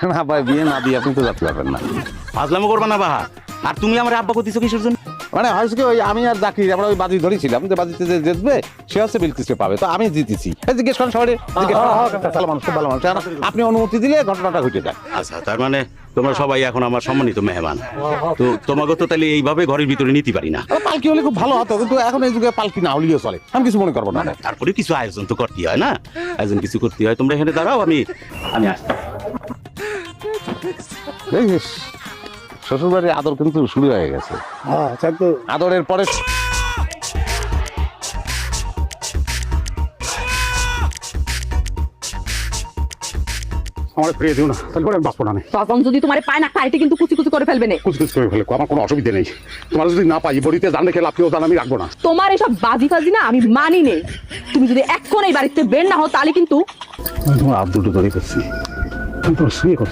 না ভাই, বিয়ে না দিয়ে আপনি তো যাতে পারবেন না। ফাজলামো করবা না বাহা। আর তুমি আমার আব্বা কইছো কিসের জন্য? মানে হয়েছে কি, ওই আমি আর জাকির আমরা ওই বাজি ধরেছিলাম যে বাজিতে যে জিতবে সে হচ্ছে বিলকিসকে পাবে, তো আমি জিতেছি। জিজ্ঞেস করেন সবাই, ভালো মানুষ, খুব ভালো মানুষ। আর আপনি অনুমতি দিলে ঘটনাটা ঘটে যায়। আচ্ছা, তার মানে তোমরা সবাই এখন আমার সম্মানিত মেহমান। তো তোমাকে তো তাহলে এইভাবে ঘরের ভিতরে নিতে পারি না। পালকি হলে খুব ভালো হতো, কিন্তু এখন এই যুগে পালকি না হলেও চলে, আমি কিছু মনে করবো না। তারপরে কিছু আয়োজন তো করতে হয় না, আয়োজন কিছু করতে হয়। তোমরা এখানে দাঁড়াও, আমি আসছি। দেখিস শ্বশুর বাড়ির আদর কিন্তু শুরু হয়ে গেছে। আদরের পরে আমার ফিরিয়ে দিও না, তাহলে করে বাঁচবো না। তখন যদি তোমার পায় না কাইটে কিন্তু কুচি কুচি করে ফেলবে না। কুচকুচ করে ফেলে আমার কোনো অসুবিধা নেই। তোমার যদি না পাই বড়িতে জান দেখে লাভ কেউ জান আমি রাখবো না। তোমার এসব বাজি ফাজি না আমি মানি নেই। তুমি যদি এখন এই বাড়িতে বের না হও তাহলে কিন্তু আমি তোমার হাত দুটো ধরে করছি, আমি তোমার শুয়ে করছি।